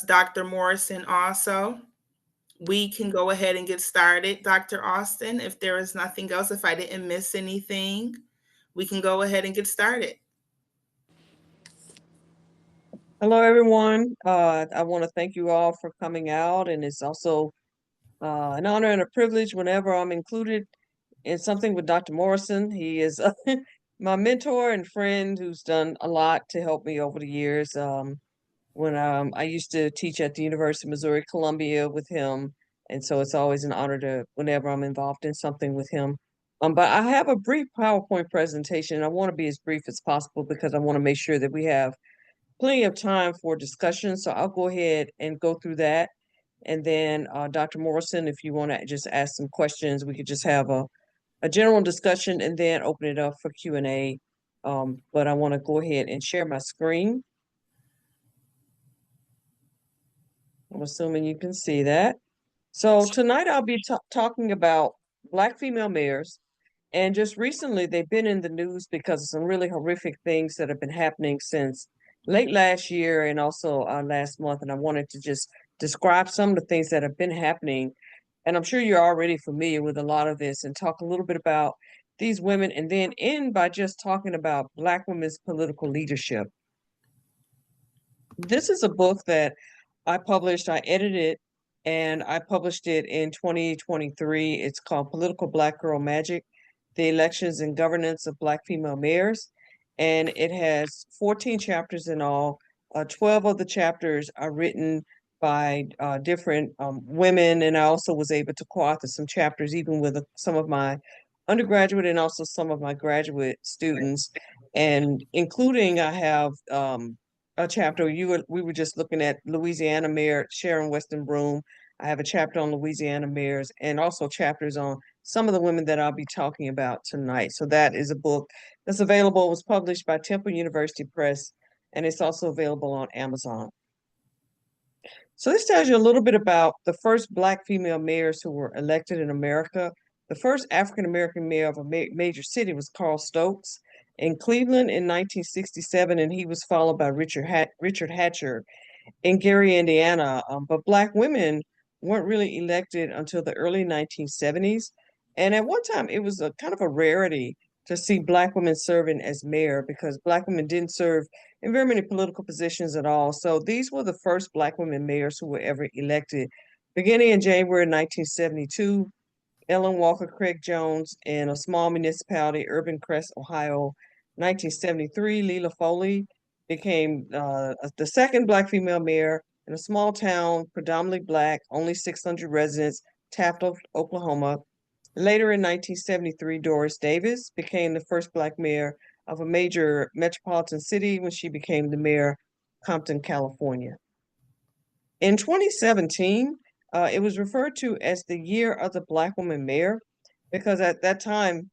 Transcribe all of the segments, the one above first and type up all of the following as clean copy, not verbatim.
Dr. Morrison also. We can go ahead and get started, Dr. Austin. If there is nothing else, if I didn't miss anything, we can go ahead and get started. Hello, everyone. I want to thank you all for coming out, and it's also an honor and a privilege whenever I'm included in something with Dr. Morrison. He is my mentor and friend who's done a lot to help me over the years. When I used to teach at the University of Missouri Columbia with him, and so it's always an honor to whenever I'm involved in something with him. But I have a brief PowerPoint presentation. I want to be as brief as possible because I want to make sure that we have plenty of time for discussion. So I'll go ahead and go through that. And then Dr. Morrison, if you want to just ask some questions, we could just have a general discussion and then open it up for Q&A. But I want to go ahead and share my screen. I'm assuming you can see that. So tonight I'll be talking about Black female mayors. And just recently, they've been in the news because of some really horrific things that have been happening since late last year and also last month. And I wanted to just describe some of the things that have been happening. And I'm sure you're already familiar with a lot of this and talk a little bit about these women and then end by just talking about Black women's political leadership. This is a book that I published, I edited, and I published it in 2023. It's called Political Black Girl Magic: The Elections and Governance of Black Female Mayors. And it has 14 chapters in all. 12 of the chapters are written by different women, and I also was able to co-author some chapters even with some of my undergraduate and also some of my graduate students. And including I have a chapter we were just looking at Louisiana Mayor Sharon Weston Broome. I have a chapter on Louisiana mayors and also chapters on some of the women that I'll be talking about tonight. So that is a book that's available. It was published by Temple University Press, and it's also available on Amazon. So this tells you a little bit about the first Black female mayors who were elected in America. The first African-American mayor of a major city was Carl Stokes in Cleveland in 1967, and he was followed by Richard Hatcher in Gary, Indiana. But Black women weren't really elected until the early 1970s. And at one time, it was a kind of a rarity to see Black women serving as mayor because Black women didn't serve in very many political positions at all. So these were the first Black women mayors who were ever elected. Beginning in January 1972, Ellen Walker Craig Jones in a small municipality, Urban Crest, Ohio. 1973, Leila Foley became the second Black female mayor in a small town, predominantly Black, only 600 residents, Taft, Oklahoma. Later in 1973, Doris Davis became the first Black mayor of a major metropolitan city when she became the mayor of Compton, California. In 2017, it was referred to as the year of the Black woman mayor because at that time,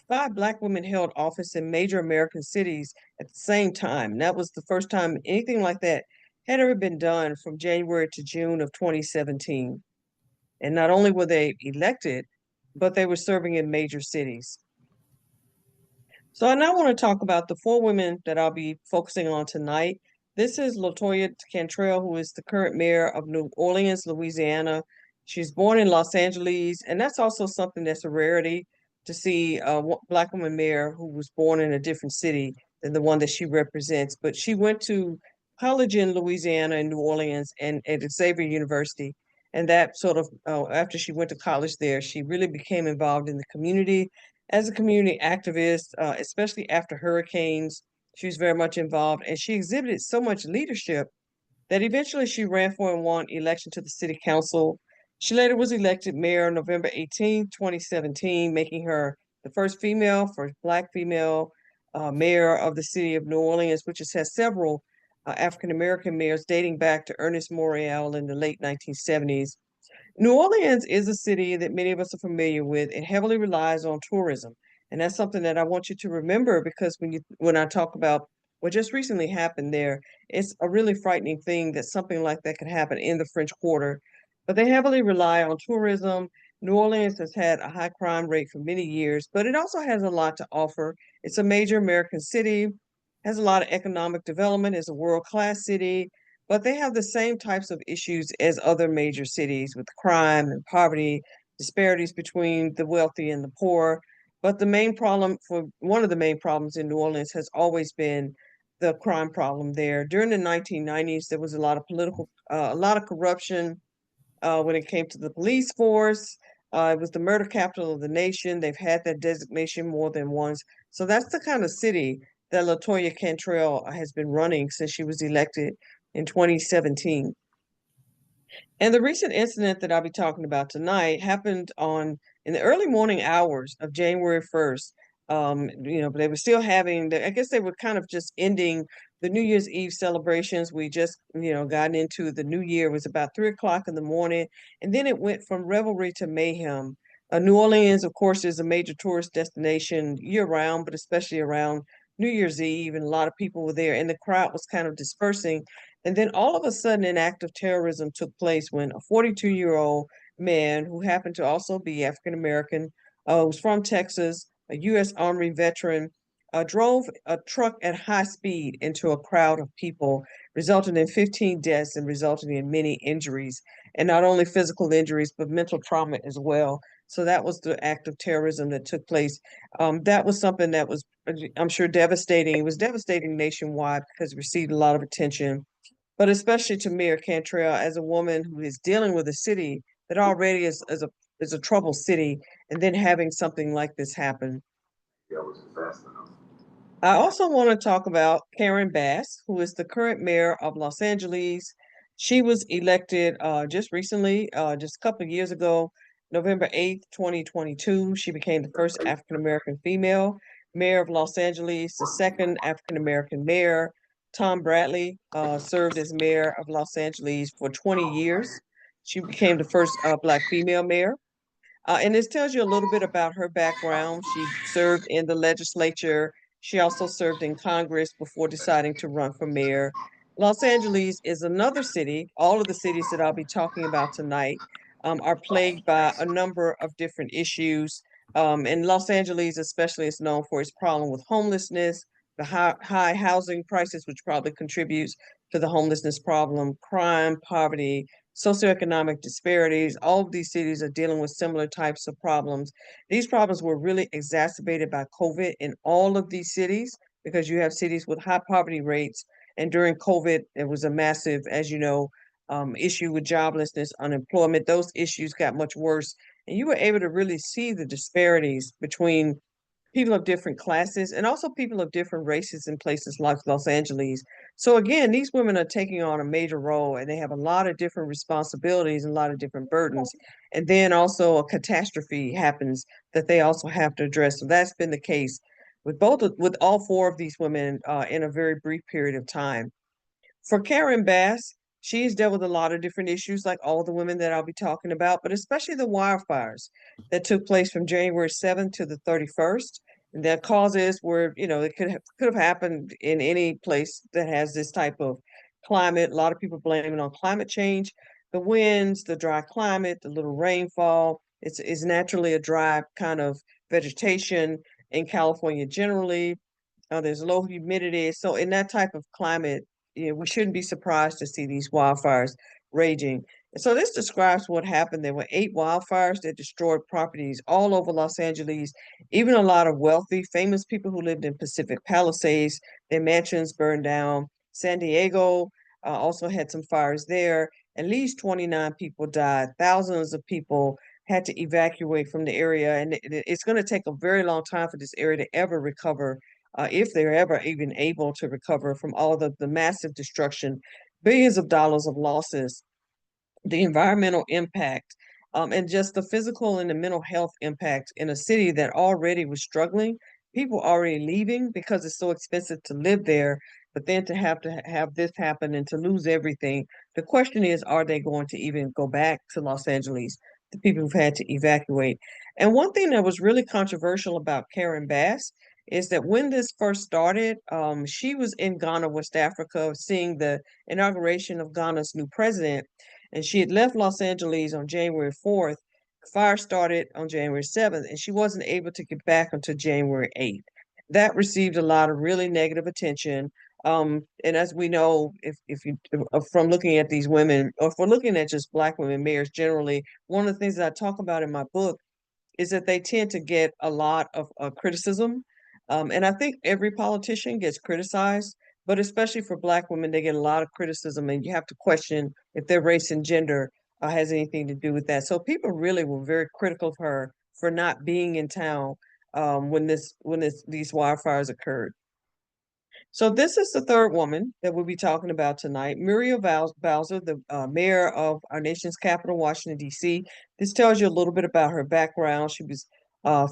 5 Black women held office in major American cities at the same time. And that was the first time anything like that had ever been done from January to June of 2017. And not only were they elected, but they were serving in major cities. So I now want to talk about the 4 women that I'll be focusing on tonight. This is LaToya Cantrell, who is the current mayor of New Orleans, Louisiana. She's born in Los Angeles, and that's also something that's a rarity to see a Black woman mayor who was born in a different city than the one that she represents. But she went to college in Louisiana and New Orleans and at Xavier University. And that sort of, after she went to college there, she really became involved in the community as a community activist, especially after hurricanes. She was very much involved, and she exhibited so much leadership that eventually she ran for and won election to the city council. She later was elected mayor November 18, 2017, making her the first Black female mayor of the city of New Orleans, which has had several African-American mayors dating back to Ernest Morial in the late 1970s. New Orleans is a city that many of us are familiar with. It heavily relies on tourism. And that's something that I want you to remember because when I talk about what just recently happened there, it's a really frightening thing that something like that could happen in the French Quarter. But they heavily rely on tourism. New Orleans has had a high crime rate for many years, but it also has a lot to offer. It's a major American city, has a lot of economic development, it's a world-class city, but they have the same types of issues as other major cities with crime and poverty, disparities between the wealthy and the poor. But the main problem for one of the main problems in New Orleans has always been the crime problem there. During the 1990s, there was a lot of corruption when it came to the police force. It was the murder capital of the nation. They've had that designation more than once. So that's the kind of city that LaToya Cantrell has been running since she was elected in 2017. And the recent incident that I'll be talking about tonight happened on in the early morning hours of January 1st. They were still having I guess they were kind of just ending the New Year's Eve celebrations. We just, gotten into the new year. It was about 3 o'clock in the morning, and then it went from revelry to mayhem. New Orleans, of course, is a major tourist destination year round, but especially around New Year's Eve, and a lot of people were there, and the crowd was kind of dispersing. And then all of a sudden, an act of terrorism took place when a 42-year-old man who happened to also be African American, was from Texas, a U.S. Army veteran, drove a truck at high speed into a crowd of people, resulting in 15 deaths and resulting in many injuries, and not only physical injuries, but mental trauma as well. So that was the act of terrorism that took place. That was something that was, I'm sure, devastating. It was devastating nationwide because it received a lot of attention, but especially to Mayor Cantrell as a woman who is dealing with a city that already is a troubled city, and then having something like this happen. Yeah, which is fast enough. I also want to talk about Karen Bass, who is the current mayor of Los Angeles. She was elected just recently, just a couple of years ago, November 8th, 2022. She became the first African American female mayor of Los Angeles, the second African American mayor. Tom Bradley served as mayor of Los Angeles for 20 years. She became the first Black female mayor. And this tells you a little bit about her background. She served in the legislature. She also served in Congress before deciding to run for mayor. Los Angeles is another city. All of the cities that I'll be talking about tonight are plagued by a number of different issues. And Los Angeles, especially, is known for its problem with homelessness, the high housing prices, which probably contributes to the homelessness problem, crime, poverty, socioeconomic disparities. All of these cities are dealing with similar types of problems. These problems were really exacerbated by COVID in all of these cities because you have cities with high poverty rates. And during COVID, there was a massive, as you know, issue with joblessness, unemployment. Those issues got much worse. And you were able to really see the disparities between people of different classes and also people of different races in places like Los Angeles. So again, these women are taking on a major role, and they have a lot of different responsibilities and a lot of different burdens. And then also a catastrophe happens that they also have to address. So that's been the case with all four of these women in a very brief period of time. For Karen Bass, she's dealt with a lot of different issues, like all the women that I'll be talking about, but especially the wildfires that took place from January 7th to the 31st. And their causes were, it could have happened in any place that has this type of climate. A lot of people blame it on climate change, the winds, the dry climate, the little rainfall. It's naturally a dry kind of vegetation in California generally. There's low humidity. So in that type of climate, we shouldn't be surprised to see these wildfires raging. And so this describes what happened. There were 8 wildfires that destroyed properties all over Los Angeles, even a lot of wealthy, famous people who lived in Pacific Palisades. Their mansions burned down. San Diego also had some fires there. At least 29 people died. Thousands of people had to evacuate from the area. And it's going to take a very long time for this area to ever recover, if they're ever even able to recover from all the massive destruction, billions of dollars of losses, the environmental impact, and just the physical and the mental health impact in a city that already was struggling. People already leaving because it's so expensive to live there, but then to have this happen and to lose everything. The question is, are they going to even go back to Los Angeles? The people who've had to evacuate. And one thing that was really controversial about Karen Bass is that when this first started, she was in Ghana, West Africa, seeing the inauguration of Ghana's new president, and she had left Los Angeles on January 4th. The fire started on January 7th, and she wasn't able to get back until January 8th. That received a lot of really negative attention. And as we know, if you from looking at these women, or if we're looking at just Black women mayors generally, one of the things that I talk about in my book is that they tend to get a lot of criticism. And I think every politician gets criticized, but especially for Black women, they get a lot of criticism, and you have to question if their race and gender has anything to do with that. So people really were very critical of her for not being in town when these wildfires occurred. So this is the third woman that we'll be talking about tonight, Muriel Bowser, the mayor of our nation's capital, Washington, D.C. This tells you a little bit about her background. She was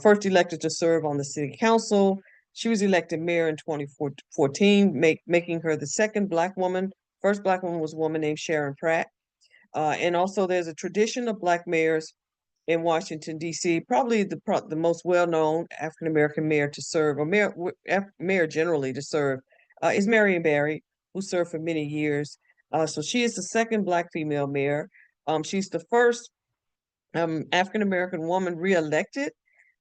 first elected to serve on the city council. She was elected mayor in 2014, making her the second Black woman. First Black woman was a woman named Sharon Pratt. And also there's a tradition of Black mayors in Washington, D.C., probably the most well-known African-American mayor to serve, or mayor generally to serve, is Marion Barry, who served for many years. So she is the second Black female mayor. She's the first African-American woman reelected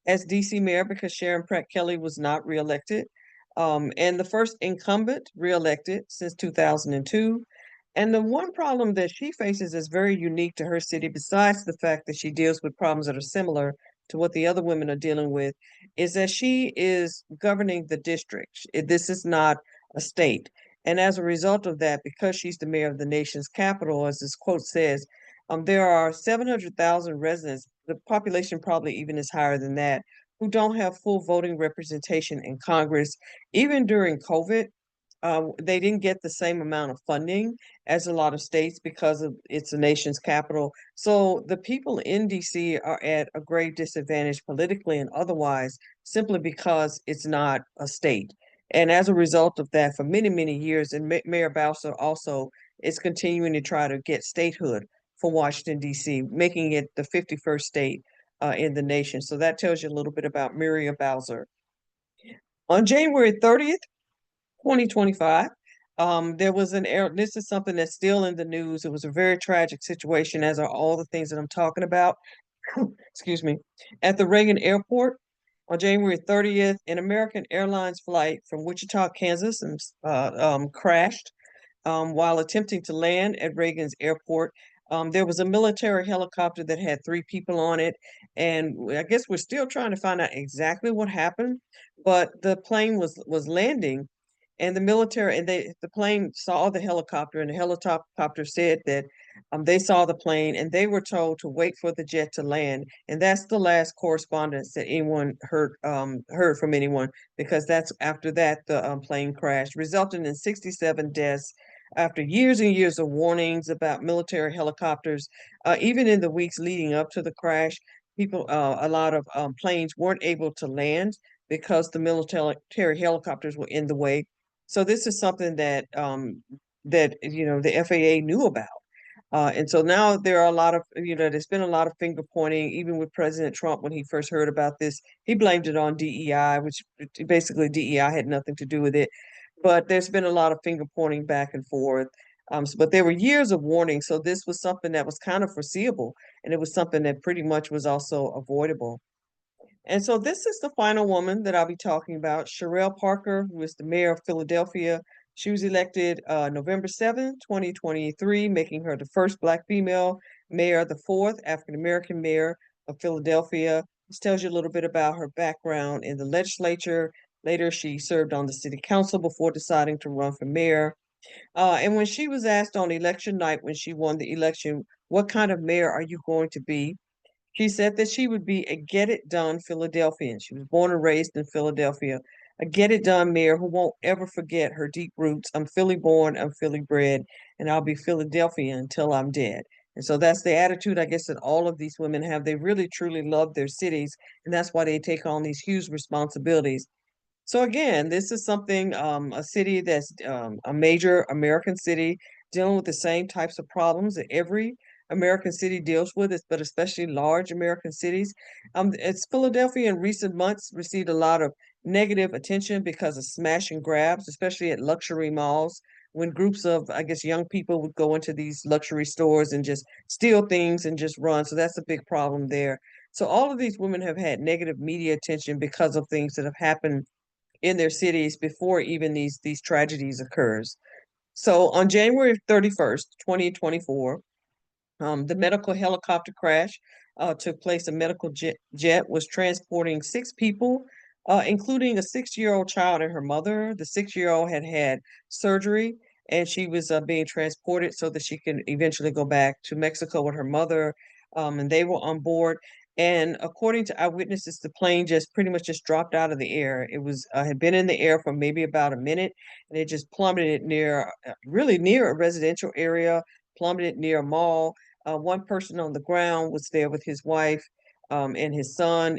as DC mayor because Sharon Pratt Kelly was not reelected, and the first incumbent reelected since 2002. And the one problem that she faces is very unique to her city, besides the fact that she deals with problems that are similar to what the other women are dealing with, is that she is governing the district. This is not a state. And as a result of that, because she's the mayor of the nation's capital, as this quote says, there are 700,000 residents, the population probably even is higher than that, who don't have full voting representation in Congress. Even during COVID, they didn't get the same amount of funding as a lot of states because of it's the nation's capital. So the people in DC are at a great disadvantage politically and otherwise, simply because it's not a state. And as a result of that, for many, many years, and Mayor Bowser also is continuing to try to get statehood for Washington, D.C., making it the 51st state in the nation. So that tells you a little bit about Muriel Bowser. On January 30th, 2025, there was an air. This is something that's still in the news. It was a very tragic situation, as are all the things that I'm talking about. Excuse me. At the Reagan Airport on January 30th, an American Airlines flight from Wichita, Kansas, crashed while attempting to land at Reagan's airport. There was a military helicopter that had three people on it, and I guess we're still trying to find out exactly what happened. But the plane was landing, and the plane saw the helicopter, and the helicopter said that they saw the plane, and they were told to wait for the jet to land, and that's the last correspondence that anyone heard from anyone, because that's after that the plane crashed, resulting in 67 deaths after years and years of warnings about military helicopters. Even in the weeks leading up to the crash, a lot of planes weren't able to land because the military helicopters were in the way. So this is something that the FAA knew about. And so now there are a lot of, there's been a lot of finger pointing, even with President Trump when he first heard about this. He blamed it on DEI, which basically DEI had nothing to do with it. But there's been a lot of finger pointing back and forth. But there were years of warning. So this was something that was kind of foreseeable. And it was something that pretty much was also avoidable. And so this is the final woman that I'll be talking about, Sherelle Parker, who is the mayor of Philadelphia. She was elected November 7th, 2023, making her the first Black female mayor, the fourth African-American mayor of Philadelphia. This tells you a little bit about her background in the legislature. Later, she served on the city council before deciding to run for mayor. And when she was asked on election night, when she won the election, what kind of mayor are you going to be? She said that she would be a get it done Philadelphian. She was born and raised in Philadelphia, a get it done mayor who won't ever forget her deep roots. I'm Philly born, I'm Philly bred, and I'll be Philadelphia until I'm dead. And so that's the attitude, I guess, that all of these women have. They really, truly love their cities, and that's why they take on these huge responsibilities. So again, this is something, a city that's a major American city dealing with the same types of problems that every American city deals with, but especially large American cities. It's Philadelphia in recent months received a lot of negative attention because of smash and grabs, especially at luxury malls, when groups of, I guess, young people would go into these luxury stores and just steal things and just run. So that's a big problem there. So all of these women have had negative media attention because of things that have happened in their cities before even these tragedies occurs. So on January 31st, 2024, the medical helicopter crash took place. A medical jet was transporting 6 people, including a 6-year-old child and her mother. The 6-year-old had had surgery, and she was being transported so that she can eventually go back to Mexico with her mother. And they were on board. And according to eyewitnesses, the plane just pretty much just dropped out of the air. It was had been in the air for maybe about a minute, and it just plummeted near, really near a residential area, plummeted near a mall. One person on the ground was there with his wife and his son.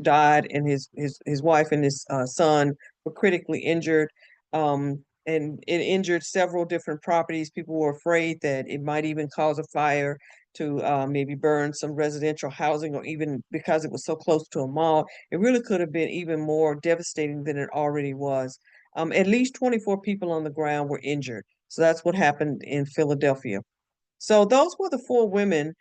Died, and his wife and his son were critically injured. And it injured several different properties. People were afraid that it might even cause a fire to maybe burn some residential housing, or even because it was so close to a mall, it really could have been even more devastating than it already was. At least 24 people on the ground were injured. So that's what happened in Philadelphia. So those were the 4 women.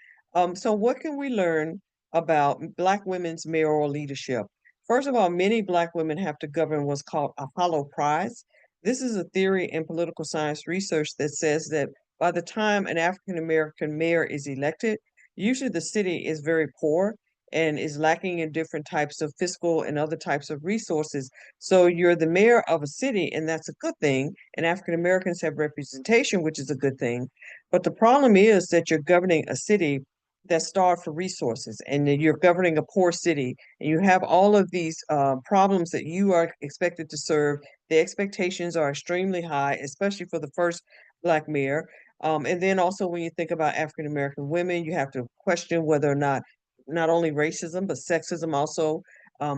So what can we learn about Black women's mayoral leadership? First of all, many Black women have to govern what's called a hollow prize. This is a theory in political science research that says that by the time an African American mayor is elected, usually the city is very poor and is lacking in different types of fiscal and other types of resources. So you're the mayor of a city, and that's a good thing. And African Americans have representation, which is a good thing. But the problem is that you're governing a city that's starved for resources, and that you're governing a poor city, and you have all of these problems that you are expected to serve. The expectations are extremely high, especially for the first Black mayor. And then also when you think about African American women, you have to question whether or not only racism, but sexism also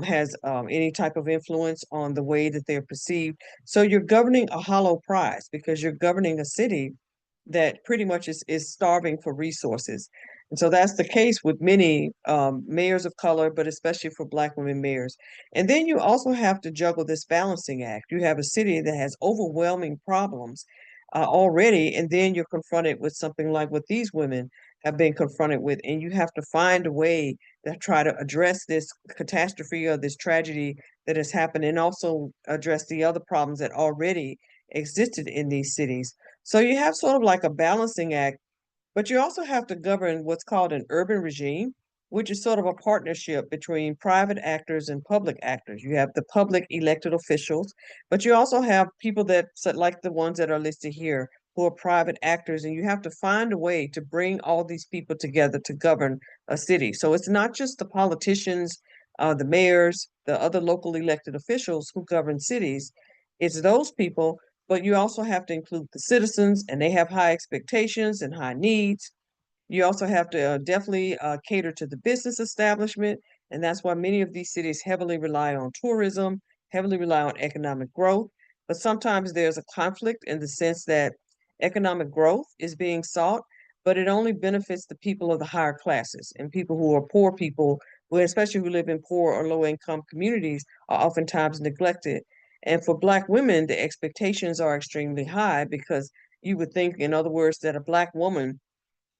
has any type of influence on the way that they're perceived. So you're governing a hollow prize because you're governing a city that pretty much is starving for resources. And so that's the case with many mayors of color, but especially for Black women mayors. And then you also have to juggle this balancing act. You have a city that has overwhelming problems already, and then you're confronted with something like what these women have been confronted with, and you have to find a way to try to address this catastrophe or this tragedy that has happened, and also address the other problems that already existed in these cities. So you have sort of like a balancing act, but you also have to govern what's called an urban regime, which is sort of a partnership between private actors and public actors. You have the public elected officials, but you also have people that, like the ones that are listed here, who are private actors, and you have to find a way to bring all these people together to govern a city. So it's not just the politicians, the mayors, the other local elected officials who govern cities. It's those people, but you also have to include the citizens, and they have high expectations and high needs. You also have to definitely cater to the business establishment, and that's why many of these cities heavily rely on tourism, heavily rely on economic growth. But sometimes there's a conflict in the sense that economic growth is being sought, but it only benefits the people of the higher classes, and people who are poor people, who especially who live in poor or low income communities, are oftentimes neglected. And for Black women, the expectations are extremely high because you would think, in other words, that a Black woman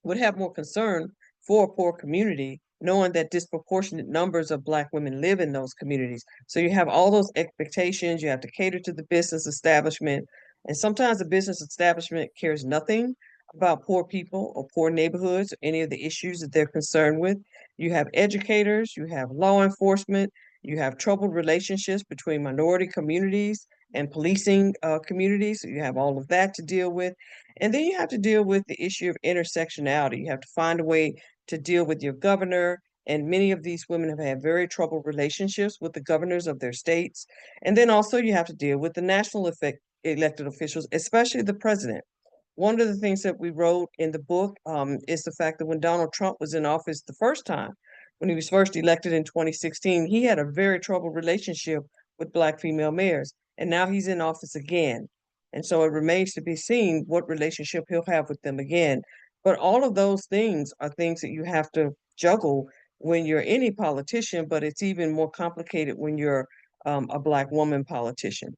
would have more concern for a poor community, knowing that disproportionate numbers of Black women live in those communities. So you have all those expectations, you have to cater to the business establishment. And sometimes the business establishment cares nothing about poor people or poor neighborhoods or any of the issues that they're concerned with. You have educators, you have law enforcement, you have troubled relationships between minority communities and policing communities. So you have all of that to deal with. And then you have to deal with the issue of intersectionality. You have to find a way to deal with your governor. And many of these women have had very troubled relationships with the governors of their states. And then also you have to deal with the national elected officials, especially the president. One of the things that we wrote in the book is the fact that when Donald Trump was in office the first time, when he was first elected in 2016, he had a very troubled relationship with Black female mayors. And now he's in office again. And so it remains to be seen what relationship he'll have with them again. But all of those things are things that you have to juggle when you're any politician, but it's even more complicated when you're a Black woman politician.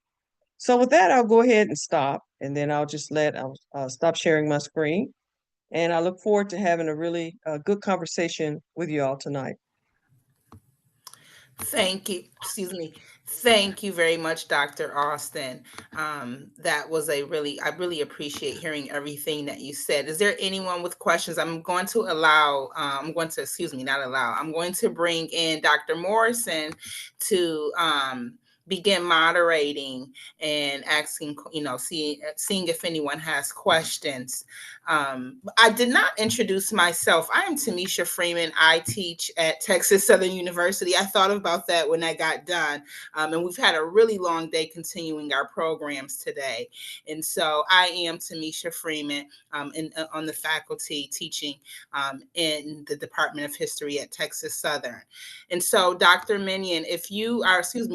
So with that, I'll go ahead and stop, and then I'll stop sharing my screen. And I look forward to having a really good conversation with you all tonight. Thank you. Excuse me. Thank you very much, Dr. Austin. That was I really appreciate hearing everything that you said. Is there anyone with questions? I'm going to excuse me, not allow, I'm going to bring in Dr. Morrison to begin moderating and asking, seeing if anyone has questions. I did not introduce myself. I am Tamisha Freeman. I teach at Texas Southern University. I thought about that when I got done. And we've had a really long day continuing our programs today. And so I am Tamisha Freeman on the faculty teaching in the Department of History at Texas Southern. And so Dr. Minion,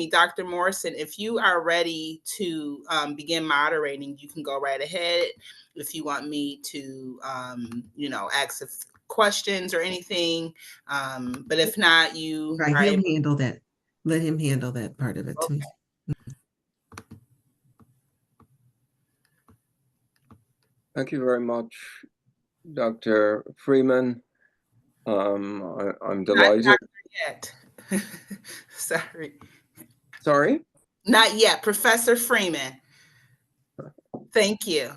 Dr. Morrison, if you are ready to begin moderating, you can go right ahead. If you want me to, ask questions or anything, but if not, you Right, are he'll able. handle that. Let him handle that part of it too. Thank you very much, Dr. Freeman. I'm delighted. Not yet. Sorry. Sorry? Not yet, Professor Freeman. Thank you.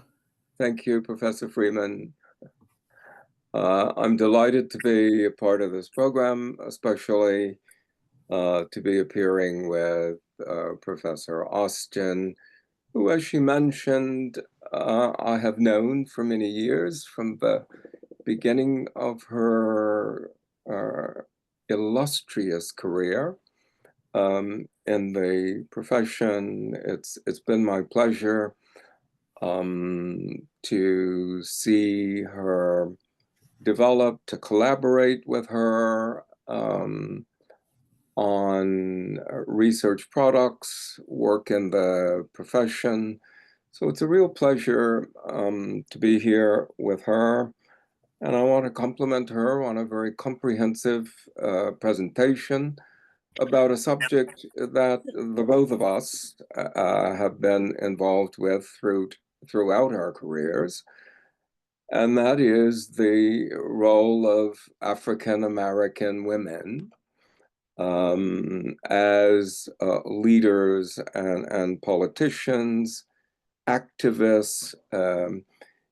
Thank you, Professor Freeman. I'm delighted to be a part of this program, especially to be appearing with Professor Austin, who, as she mentioned, I have known for many years from the beginning of her illustrious career in the profession. It's been my pleasure to see her develop, to collaborate with her on research products, work in the profession. So it's a real pleasure to be here with her. And I want to compliment her on a very comprehensive presentation about a subject that the both of us have been involved with throughout our careers, and that is the role of African American women as leaders and politicians, activists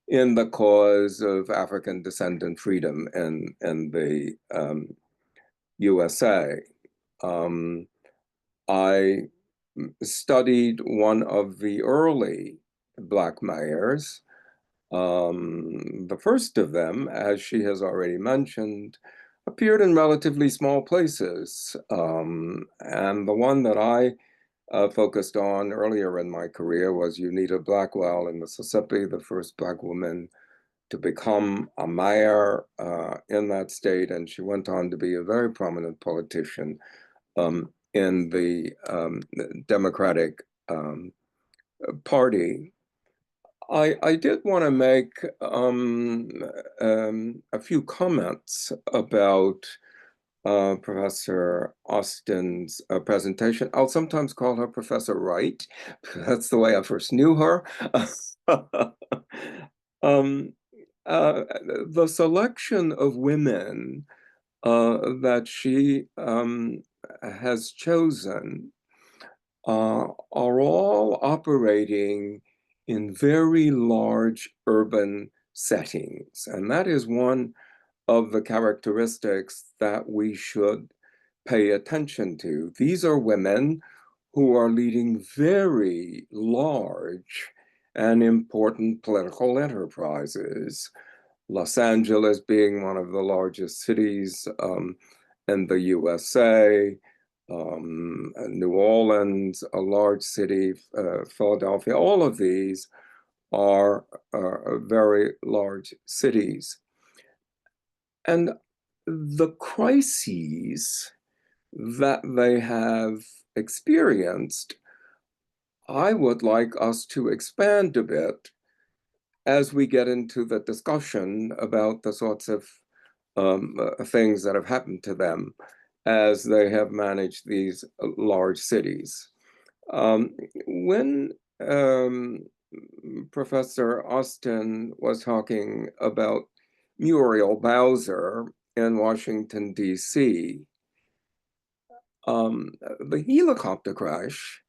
in the cause of African descendant freedom in the USA. I studied one of the early Black mayors. The first of them, as she has already mentioned, appeared in relatively small places. And the one that I focused on earlier in my career was Unita Blackwell in Mississippi, the first Black woman to become a mayor in that state. And she went on to be a very prominent politician in the Democratic Party. I did want to make a few comments about Professor Austin's presentation. I'll sometimes call her Professor Wright. That's the way I first knew her. The selection of women that she has chosen are all operating in very large urban settings. And that is one of the characteristics that we should pay attention to. These are women who are leading very large and important political enterprises. Los Angeles being one of the largest cities in the USA, New Orleans, a large city, Philadelphia, all of these are very large cities. And the crises that they have experienced, I would like us to expand a bit as we get into the discussion about the sorts of things that have happened to them as they have managed these large cities. When Professor Austin was talking about Muriel Bowser in Washington, D.C., The helicopter crash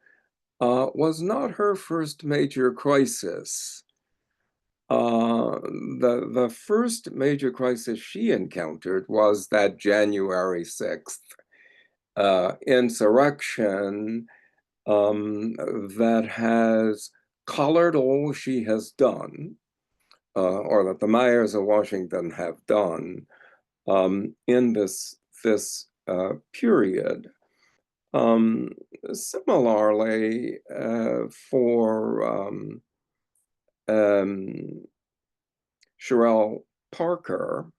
was not her first major crisis. The first major crisis she encountered was that January 6th insurrection that has colored all she has done, or that the mayors of Washington have done in this period. Similarly, for Sherelle Parker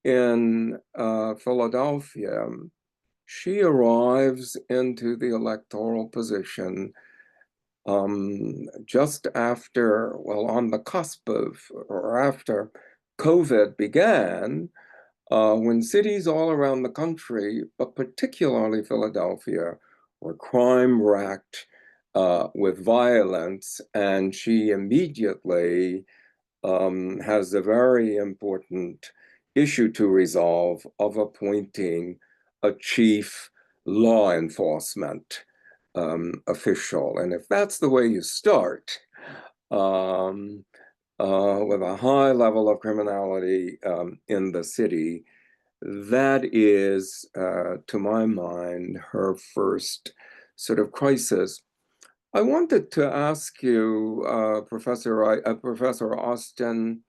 in Philadelphia, she arrives into the electoral position just after, well, on the cusp of, or after COVID began, when cities all around the country, but particularly Philadelphia, were crime-racked with violence, and she immediately has a very important issue to resolve of appointing a chief law enforcement official. And if that's the way you start, with a high level of criminality in the city, that is, to my mind, her first sort of crisis. I wanted to ask you, Professor Austin,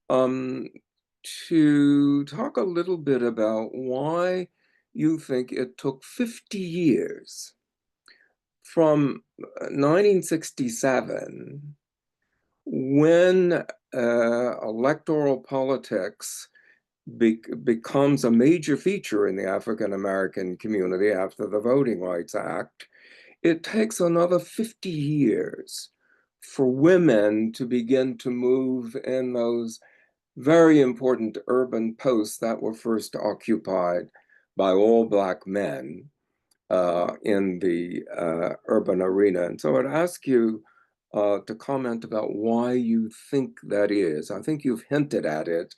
to talk a little bit about why you think it took 50 years from 1967, when electoral politics becomes a major feature in the African American community after the Voting Rights Act. It takes another 50 years for women to begin to move in those very important urban posts that were first occupied by all Black men in the urban arena. And so I'd ask you to comment about why you think that is. I think you've hinted at it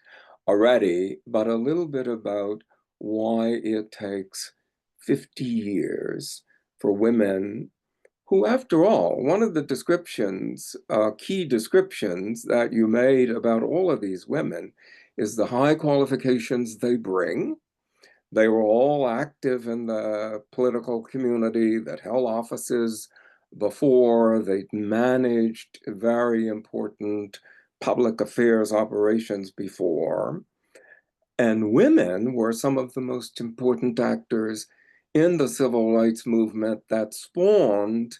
already, but a little bit about why it takes 50 years for women who, after all, one of the descriptions, key descriptions that you made about all of these women is the high qualifications they bring. They were all active in the political community, that held offices before. They managed very important public affairs operations before. And women were some of the most important actors in the civil rights movement that spawned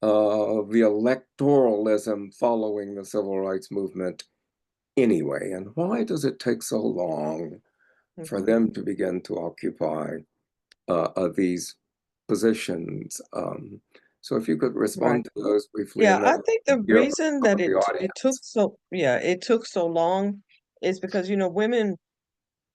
the electoralism following the civil rights movement anyway. And why does it take so long for them to begin to occupy these positions? So if you could respond to those briefly. Yeah, and I then think the hear reason from that the it took audience. so long is because, you know,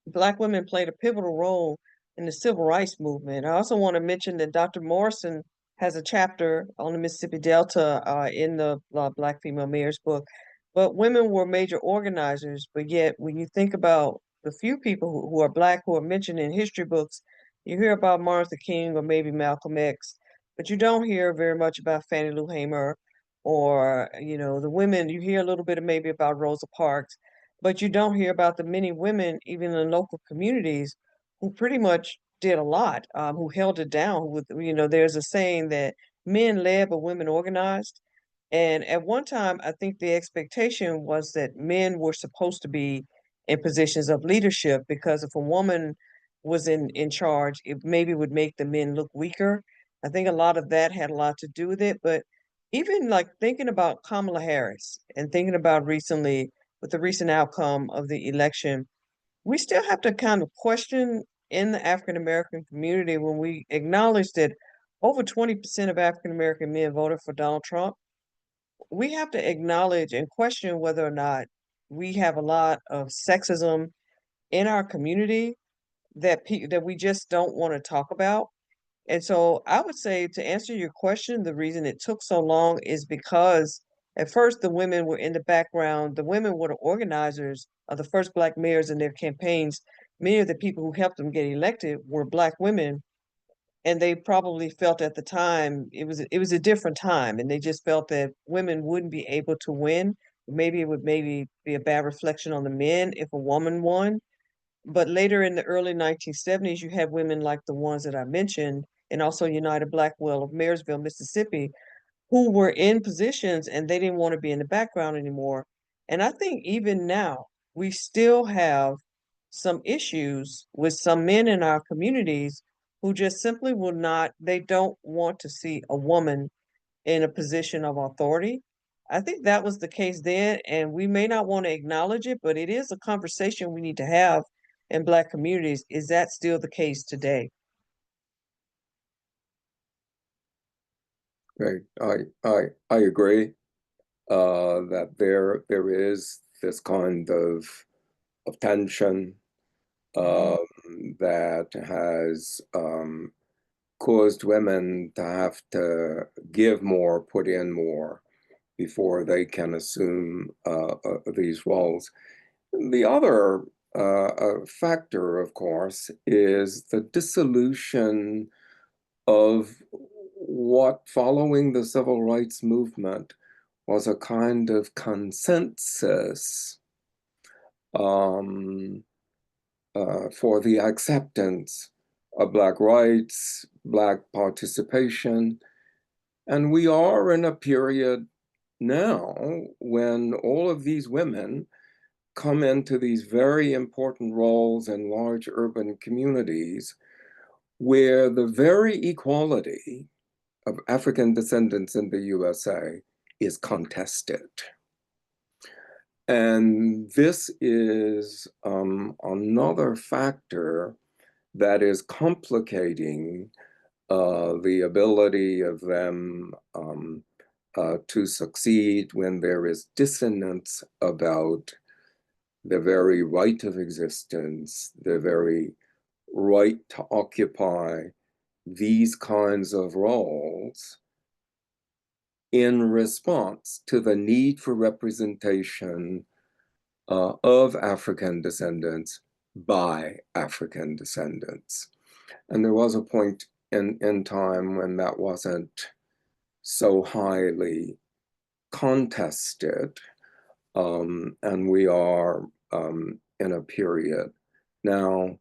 Black women played a pivotal role in the civil rights movement. I also want to mention that Dr. Morrison has a chapter on the Mississippi Delta in the Black Female Mayor's book. But women were major organizers. But yet, when you think about the few people who are Black who are mentioned in history books, you hear about Martin Luther King or maybe Malcolm X, but you don't hear very much about Fannie Lou Hamer or, you know, the women. You hear a little bit of maybe about Rosa Parks, but you don't hear about the many women, even in local communities, who pretty much did a lot, who held it down. With, you know, there's a saying that men led but women organized. And at one time, I think the expectation was that men were supposed to be in positions of leadership, because if a woman was in charge, it maybe would make the men look weaker. I think a lot of that had a lot to do with it. But even like thinking about Kamala Harris and thinking about recently, with the recent outcome of the election, we still have to kind of question in the African American community, when we acknowledge that over 20% of African American men voted for Donald Trump. We have to acknowledge and question whether or not we have a lot of sexism in our community that we just don't want to talk about. And so I would say, to answer your question, the reason it took so long is because at first the women were in the background. The women were the organizers of the first Black mayors in their campaigns. Many of the people who helped them get elected were Black women. and they probably felt at the time it was a different time, and they just felt that women wouldn't be able to win. Maybe it would maybe be a bad reflection on the men if a woman won. But later in the early 1970s, you have women like the ones that I mentioned, and also United Blackwell of Marysville, Mississippi, who were in positions and they didn't want to be in the background anymore. And I think even now, we still have some issues with some men in our communities who just simply will not, they don't want to see a woman in a position of authority. I think that was the case then, and we may not want to acknowledge it, but it is a conversation we need to have in Black communities. Is that still the case today? Right. I agree that there is this kind of tension that has caused women to have to give more, put in more before they can assume these roles. The other factor, of course, is the dissolution of what, following the civil rights movement, was a kind of consensus for the acceptance of Black rights, Black participation. And we are in a period now when all of these women come into these very important roles in large urban communities where the very equality of African descendants in the USA is contested. And this is another factor that is complicating the ability of them to succeed when there is dissonance about the very right of existence, the very right to occupy these kinds of roles in response to the need for representation of African descendants by African descendants. And there was a point in time when that wasn't so highly contested. And we are in a period now.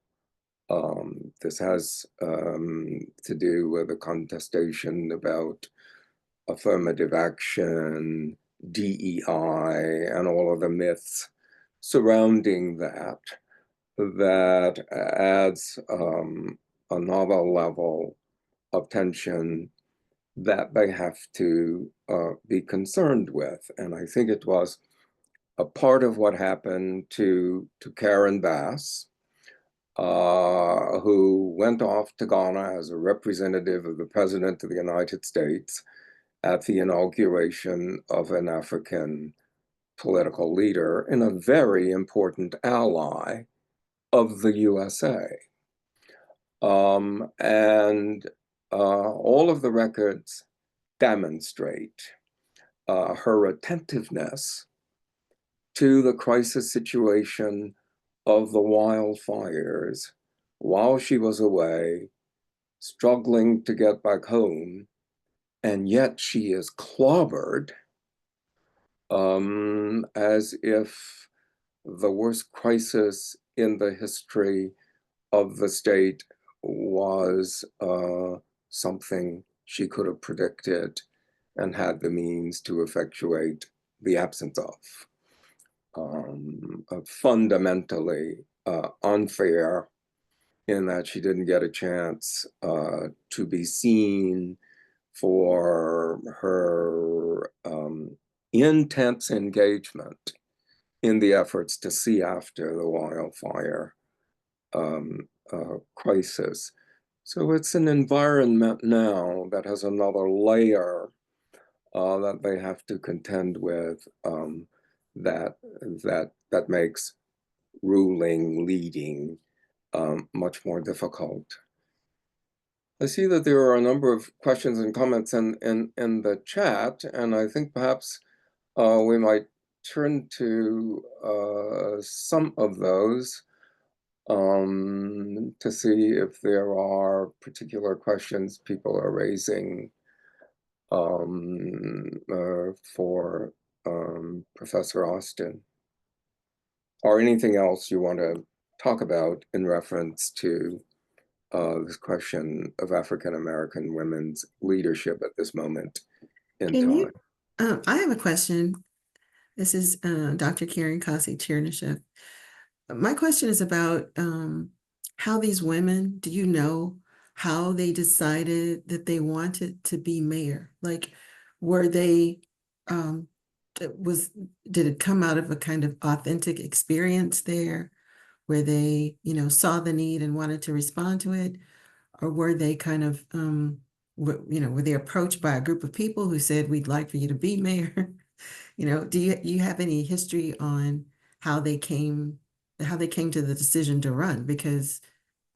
This has to do with a contestation about affirmative action, DEI, and all of the myths surrounding that, that adds another level of tension that they have to be concerned with. And I think it was a part of what happened to Karen Bass, who went off to Ghana as a representative of the President of the United States at the inauguration of an African political leader and a very important ally of the USA. And all of the records demonstrate her attentiveness to the crisis situation of the wildfires while she was away, struggling to get back home, and yet she is clobbered as if the worst crisis in the history of the state was something she could have predicted and had the means to effectuate the absence of. Fundamentally unfair in that she didn't get a chance to be seen for her intense engagement in the efforts to see after the wildfire crisis. So it's an environment now that has another layer that they have to contend with that makes ruling, leading much more difficult. I see that there are a number of questions and comments in the chat, and I think perhaps we might turn to some of those. to see if there are particular questions people are raising for Professor Austin, or anything else you want to talk about in reference to this question of African American women's leadership at this moment in Can time. you, I have a question. This is Dr. Karen Kossie-Chernyshev. My question is about how these women, do you know how they decided that they wanted to be mayor? Like, were they, did it come out of a kind of authentic experience there where they, saw the need and wanted to respond to it? Or were they kind of, were they approached by a group of people who said, we'd like for you to be mayor? Do you have any history on how they came to the decision to run? Because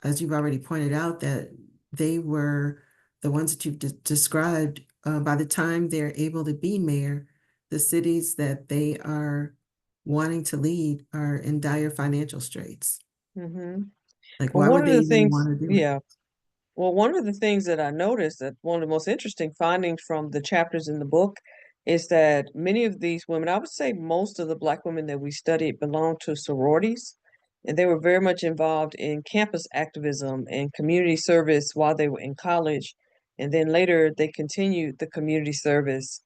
as you've already pointed out, that they were the ones that you've described, by the time they're able to be mayor, the cities that they are wanting to lead are in dire financial straits. Mm-hmm. Like, Well, why one would of they the even things, want to do it? yeah. Well, one of the things that I noticed, that one of the most interesting findings from the chapters in the book, is that many of these women, I would say most of the Black women that we studied, belonged to sororities, and they were very much involved in campus activism and community service while they were in college. And then later they continued the community service,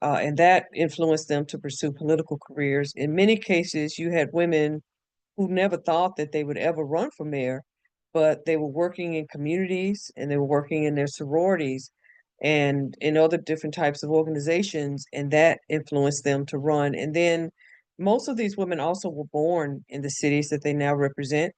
and that influenced them to pursue political careers. In many cases, you had women who never thought that they would ever run for mayor, but they were working in communities and they were working in their sororities and in other different types of organizations, and that influenced them to run. And then most of these women also were born in the cities that they now represent,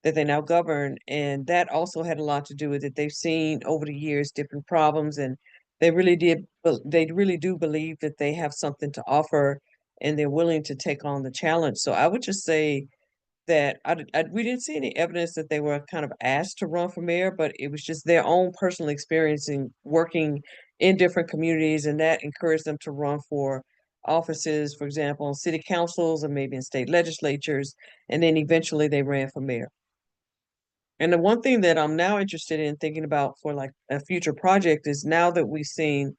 that they now govern, and that also had a lot to do with it. They've seen over the years different problems, and they really do believe that they have something to offer, and they're willing to take on the challenge. So I would just say that we didn't see any evidence that they were kind of asked to run for mayor, but it was just their own personal experience in working in different communities, and that encouraged them to run for offices, for example, in city councils or maybe in state legislatures, and then eventually they ran for mayor. And the one thing that I'm now interested in thinking about for like a future project is, now that we've seen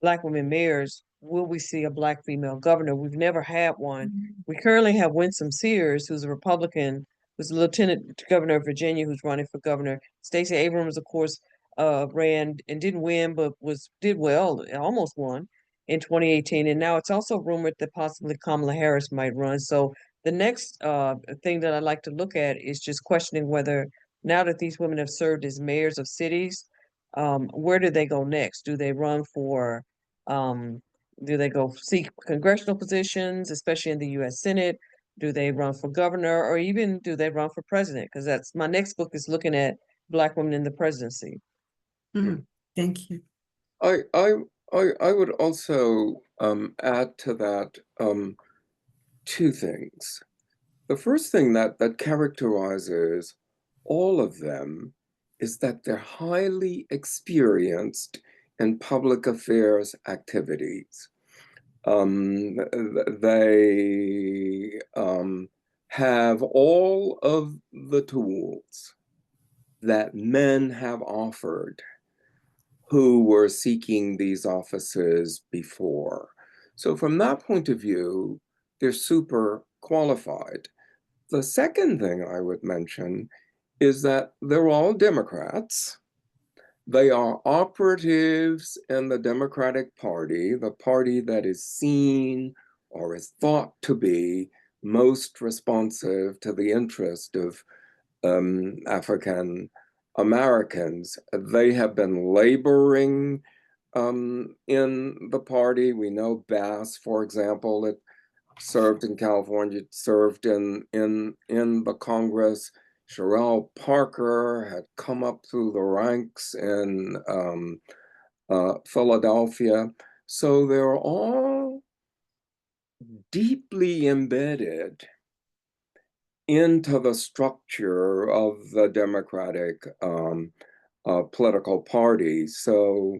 Black women mayors, will we see a Black female governor? We've never had one. We currently have Winsome Sears, who's a Republican, who's the Lieutenant Governor of Virginia, who's running for governor. Stacey Abrams, of course, ran and didn't win, but did well, almost won in 2018. And now it's also rumored that possibly Kamala Harris might run. So the next thing that I'd like to look at is just questioning whether, now that these women have served as mayors of cities, where do they go next? Do they run for, do they go seek congressional positions, especially in the U.S. Senate? Do they run for governor, or even do they run for president? Because that's my next book, is looking at Black women in the presidency. Thank you. I would also add to that two things. The first thing that characterizes all of them is that they're highly experienced in public affairs activities. They have all of the tools that men have offered who were seeking these offices before. So from that point of view, they're super qualified. The second thing I would mention is that they're all Democrats. They are operatives in the Democratic Party, the party that is seen or is thought to be most responsive to the interest of African Americans. They have been laboring in the party. We know Bass, for example, that served in California, served in the Congress. Sherelle Parker had come up through the ranks in Philadelphia. So they're all deeply embedded into the structure of the Democratic political party. So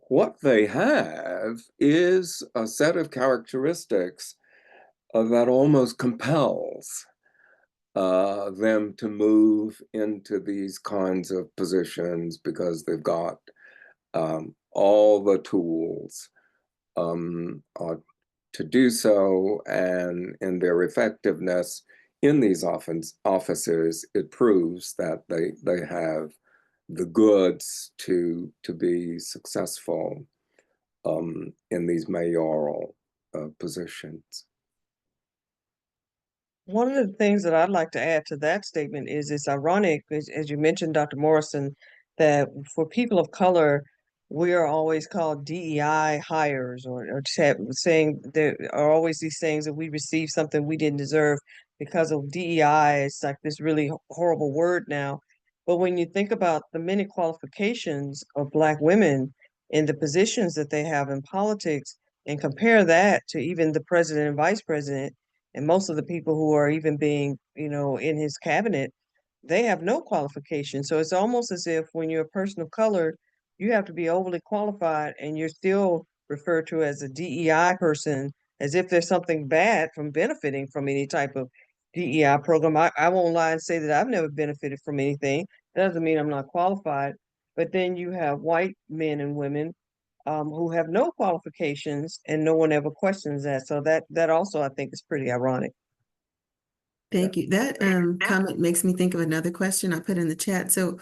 what they have is a set of characteristics that almost compels them to move into these kinds of positions because they've got all the tools to do so, and in their effectiveness in these offices, it proves that they have the goods to be successful in these mayoral positions. One of the things that I'd like to add to that statement is it's ironic, as you mentioned, Dr. Morrison, that for people of color, we are always called DEI hires, or saying there are always these things that we receive something we didn't deserve because of DEI. It's like this really horrible word now. But when you think about the many qualifications of Black women in the positions that they have in politics, and compare that to even the president and vice president, and most of the people who are even being, in his cabinet, they have no qualification. So it's almost as if when you're a person of color, you have to be overly qualified and you're still referred to as a DEI person, as if there's something bad from benefiting from any type of DEI program. I won't lie and say that I've never benefited from anything. That doesn't mean I'm not qualified. But then you have white men and women who have no qualifications, and no one ever questions that. So that also, I think, is pretty ironic. Thank you. That comment makes me think of another question I put in the chat. So,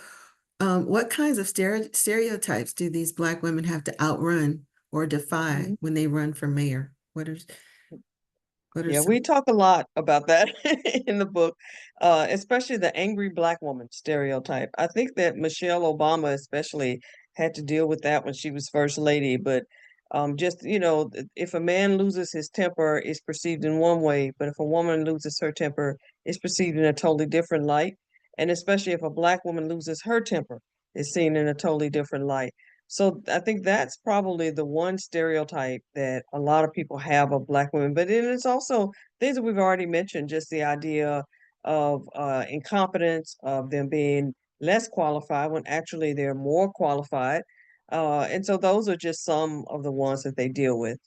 what kinds of stereotypes do these Black women have to outrun or defy when they run for mayor? What are Yeah, some? we talk a lot about that in the book, especially the angry Black woman stereotype. I think that Michelle Obama especially had to deal with that when she was first lady. But just, if a man loses his temper, it's perceived in one way, but if a woman loses her temper, it's perceived in a totally different light. And especially if a Black woman loses her temper, it's seen in a totally different light. So I think that's probably the one stereotype that a lot of people have of Black women. But then it's also things that we've already mentioned, just the idea of incompetence, of them being less qualified when actually they're more qualified. And so those are just some of the ones that they deal with.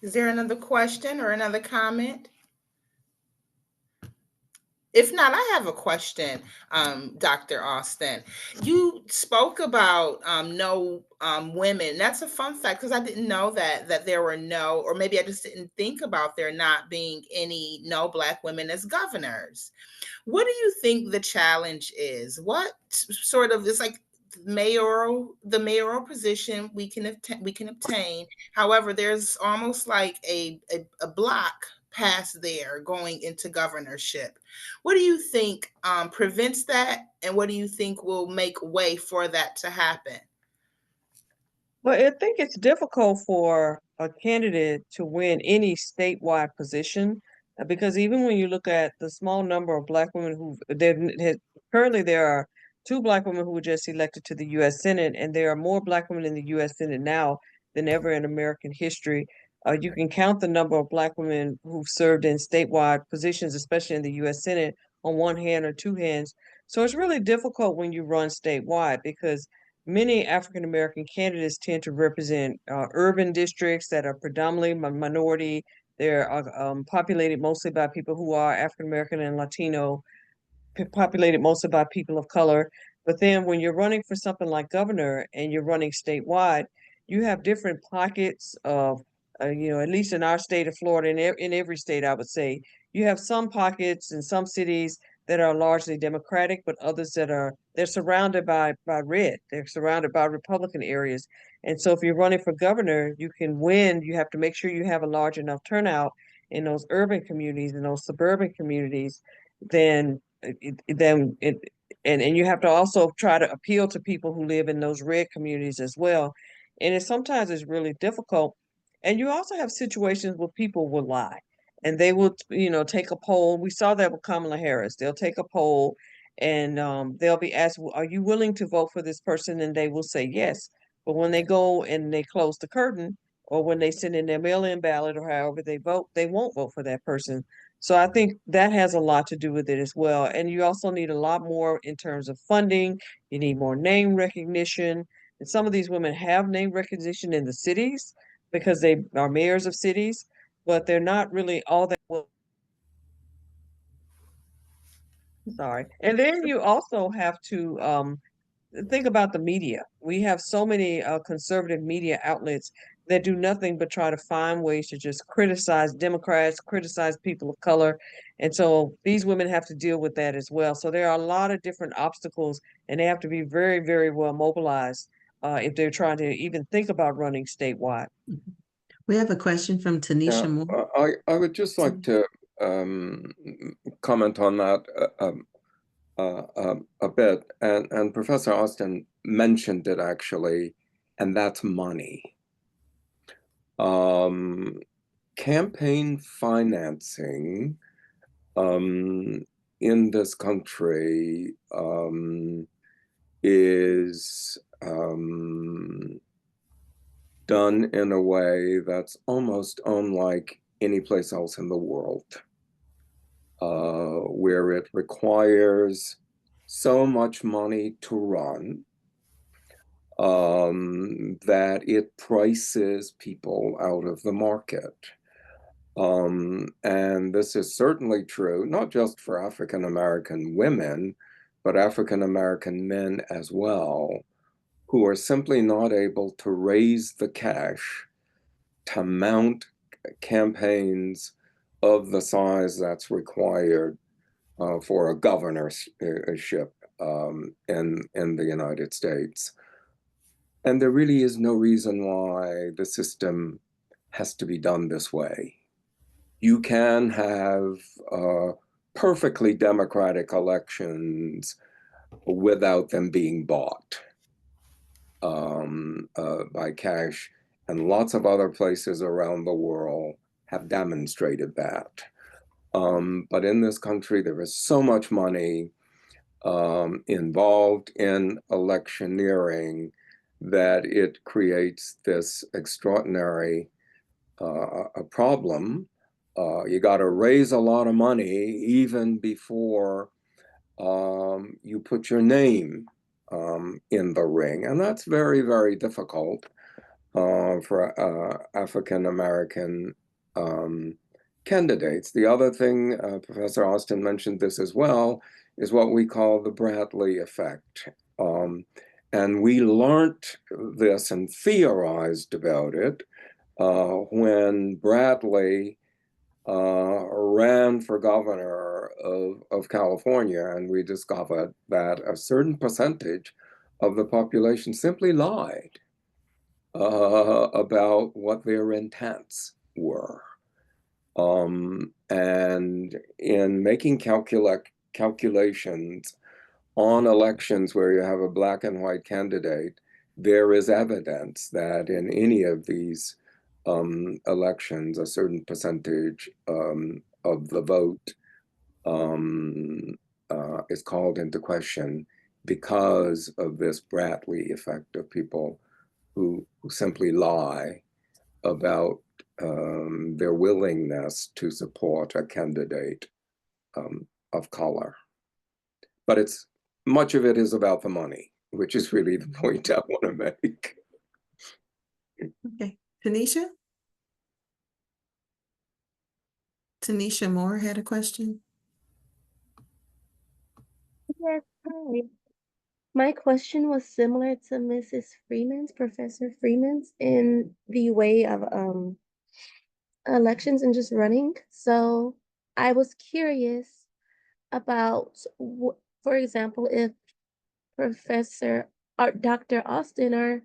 Is there another question or another comment? If not, I have a question, Dr. Austin. You spoke about no women. That's a fun fact because I didn't know that there were no, or maybe I just didn't think about there not being any no Black women as governors. What do you think the challenge is? What sort of, it's like the mayoral position we can obtain. However, there's almost like a block past there going into governorship. What do you think prevents that, and what do you think will make way for that to happen? Well, I think it's difficult for a candidate to win any statewide position because even when you look at the small number of Black women currently there are two Black women who were just elected to the U.S. Senate, and there are more Black women in the U.S. Senate now than ever in American history. You can count the number of Black women who've served in statewide positions, especially in the U.S. Senate, on one hand or two hands. So it's really difficult when you run statewide because many African American candidates tend to represent urban districts that are predominantly minority. They're populated mostly by people who are African American and Latino, populated mostly by people of color. But then when you're running for something like governor and you're running statewide, you have different pockets of, at least in our state of Florida, in every state, I would say, you have some pockets in some cities that are largely Democratic, but others they're surrounded by red. They're surrounded by Republican areas. And so if you're running for governor, you can win. You have to make sure you have a large enough turnout in those urban communities, in those suburban communities, then and you have to also try to appeal to people who live in those red communities as well. And sometimes it's really difficult. And you also have situations where people will lie and they will, take a poll. We saw that with Kamala Harris. They'll take a poll and they'll be asked, "Well, are you willing to vote for this person?" And they will say yes. But when they go and they close the curtain, or when they send in their mail-in ballot or however they vote, they won't vote for that person. So I think that has a lot to do with it as well. And you also need a lot more in terms of funding. You need more name recognition. And some of these women have name recognition in the cities because they are mayors of cities, but they're not really all that well. Sorry. And then you also have to think about the media. We have so many conservative media outlets that do nothing but try to find ways to just criticize Democrats, criticize people of color. And so these women have to deal with that as well. So there are a lot of different obstacles, and they have to be very, very well mobilized if they're trying to even think about running statewide. We have a question from Tanisha Moore. I would just like to comment on that a bit, and Professor Austin mentioned it actually, and that's money. Campaign financing in this country is done in a way that's almost unlike any place else in the world, where it requires so much money to run that it prices people out of the market. And this is certainly true, not just for African American women, but African American men as well, who are simply not able to raise the cash to mount campaigns of the size that's required for a governorship in the United States. And there really is no reason why the system has to be done this way. You can have perfectly democratic elections without them being bought by cash, and lots of other places around the world have demonstrated that. But in this country, there is so much money involved in electioneering that it creates this extraordinary problem. You got to raise a lot of money even before you put your name in the ring. And that's very, very difficult for African American candidates. The other thing, Professor Austin mentioned this as well, is what we call the Bradley effect. And we learned this and theorized about it when Bradley ran for governor of California, and we discovered that a certain percentage of the population simply lied about what their intents were. And in making calculations on elections where you have a black and white candidate, there is evidence that in any of these elections, a certain percentage of the vote is called into question because of this Bradley effect of people who simply lie about their willingness to support a candidate of color. But much of it is about the money, which is really the point I want to make. Okay, Tanisha? Tanisha Moore had a question. Yes, hi. My question was similar to Mrs. Freeman's, Professor Freeman's, in the way of elections and just running. So I was curious about, for example, if Professor or Dr. Austin or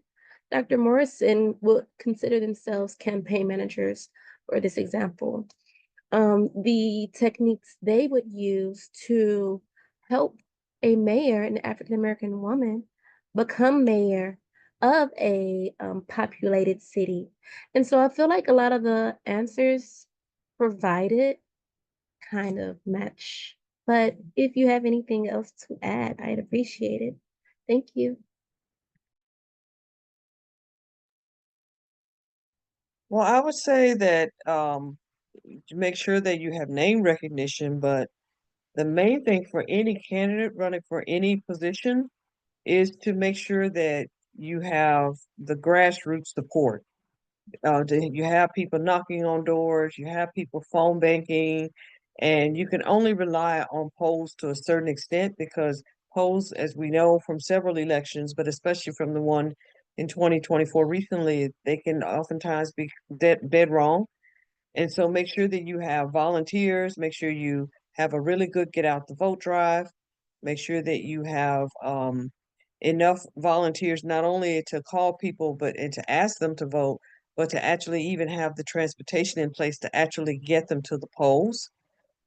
Dr. Morrison would consider themselves campaign managers for this example. The techniques they would use to help a mayor, an African American woman, become mayor of a populated city. And so I feel like a lot of the answers provided kind of match. But if you have anything else to add, I'd appreciate it. Thank you. Well, I would say that make sure that you have name recognition, but the main thing for any candidate running for any position is to make sure that you have the grassroots support. You have people knocking on doors, you have people phone banking, and you can only rely on polls to a certain extent because polls, as we know from several elections, but especially from the one in 2024 recently, they can oftentimes be dead wrong. And so make sure that you have volunteers, make sure you have a really good get out the vote drive, make sure that you have enough volunteers not only to call people but and to ask them to vote, but to actually even have the transportation in place to actually get them to the polls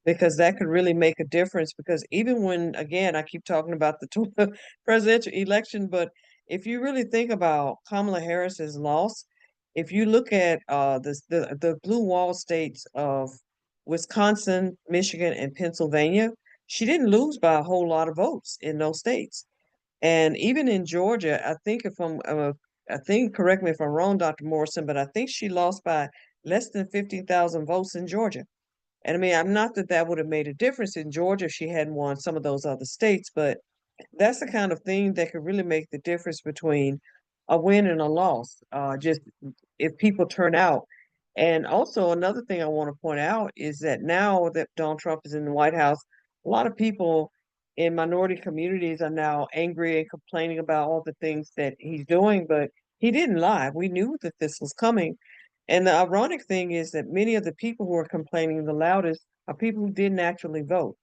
because that could really make a difference. Because even when, again, I keep talking about the presidential election, but if you really think about Kamala Harris's loss, if you look at the blue wall states of Wisconsin, Michigan, and Pennsylvania, she didn't lose by a whole lot of votes in those states. And even in Georgia, I think, correct me if I'm wrong, Dr. Morrison, but I think she lost by less than 50,000 votes in Georgia. And I mean, I'm not that that would have made a difference in Georgia if she hadn't won some of those other states, but that's the kind of thing that could really make the difference between a win and a loss. Just if people turn out. And also another thing I want to point out is that now that Donald Trump is in the White House, a lot of people in minority communities are now angry and complaining about all the things that he's doing, but he didn't lie. We knew that this was coming. And the ironic thing is that many of the people who are complaining the loudest are people who didn't actually vote.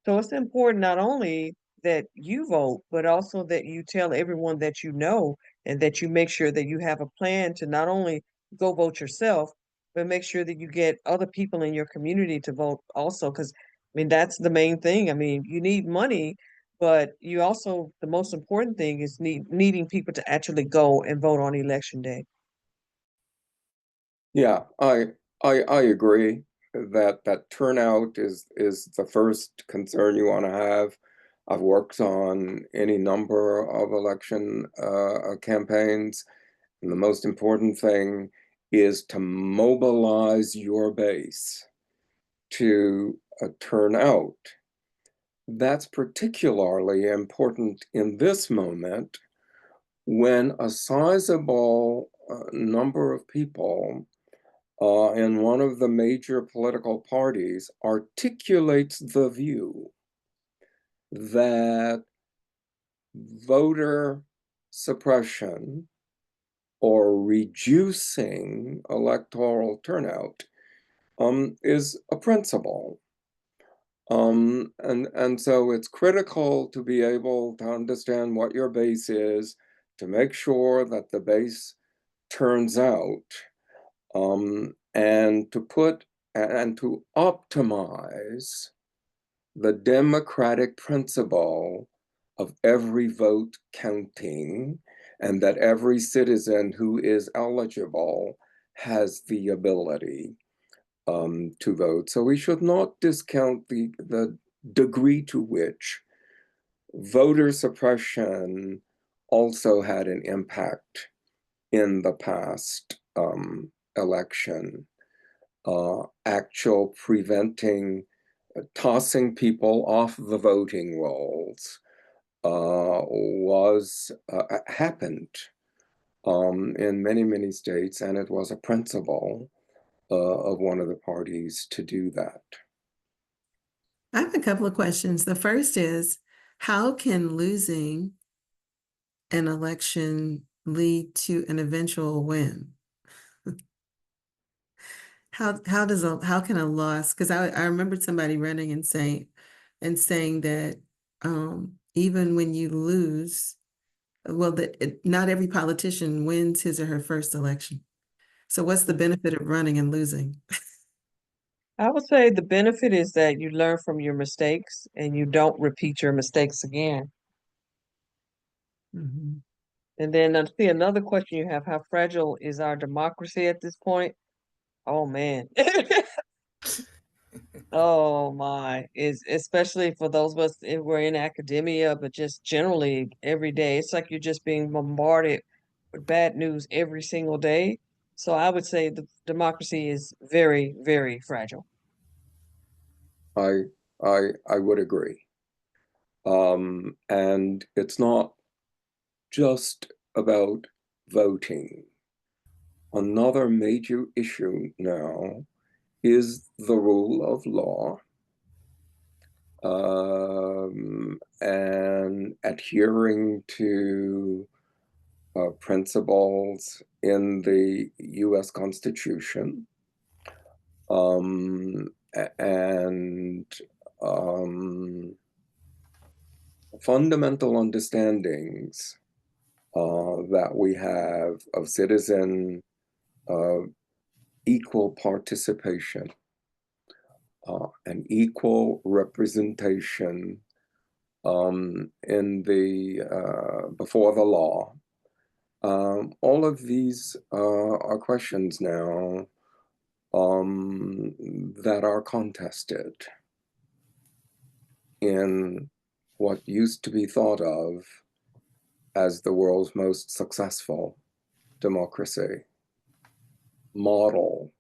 So it's important not only that you vote, but also that you tell everyone that you know and that you make sure that you have a plan to not only go vote yourself, but make sure that you get other people in your community to vote also. Because, I mean, that's the main thing. I mean, you need money, but you also, the most important thing is needing people to actually go and vote on election day. Yeah, I agree that turnout is the first concern you want to have. I've worked on any number of election campaigns, and the most important thing is to mobilize your base to turn out. That's particularly important in this moment when a sizable number of people in one of the major political parties articulates the view that voter suppression or reducing electoral turnout is a principle. And so it's critical to be able to understand what your base is, to make sure that the base turns out, and to optimize the democratic principle of every vote counting, and that every citizen who is eligible has the ability to vote. So we should not discount the degree to which voter suppression also had an impact in the past election. Actual preventing, tossing people off the voting rolls happened in many states, and it was a principle of one of the parties to do that. I have a couple of questions. The first is, how can losing an election lead to an eventual win? How can a loss, because I remembered somebody running and saying that even when you lose, well, not every politician wins his or her first election. So what's the benefit of running and losing? I would say the benefit is that you learn from your mistakes and you don't repeat your mistakes again. Mhm. And then I see another question you have, how fragile is our democracy at this point? Oh man. Oh my, is especially for those of us who are in academia, but just generally every day. It's like you're just being bombarded with bad news every single day. So I would say the democracy is very, very fragile. I would agree. And it's not just about voting. Another major issue now is the rule of law, and adhering to principles in the US Constitution, and fundamental understandings that we have of citizen equal participation and equal representation in the before the law. All of these are questions now that are contested in what used to be thought of as the world's most successful democracy, model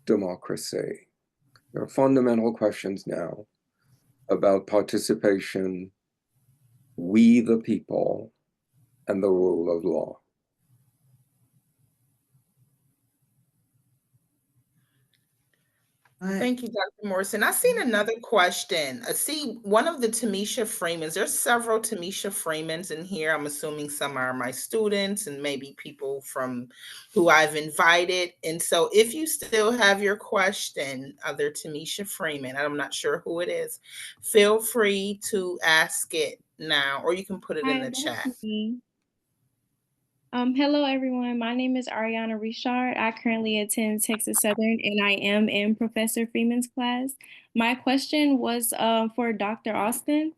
democracy. There are fundamental questions now about participation, we the people, and the rule of law. Thank you, Dr. Morrison. I seen another question. I see one of the Tamisha Freemans. There's several Tamisha Freemans in here. I'm assuming some are my students and maybe people from who I've invited. And so if you still have your question, other Tamisha Freeman, I'm not sure who it is, feel free to ask it now, or you can put it in the chat. Hello, everyone. My name is Ariana Richard. I currently attend Texas Southern, and I am in Professor Freeman's class. My question was for Dr. Austin.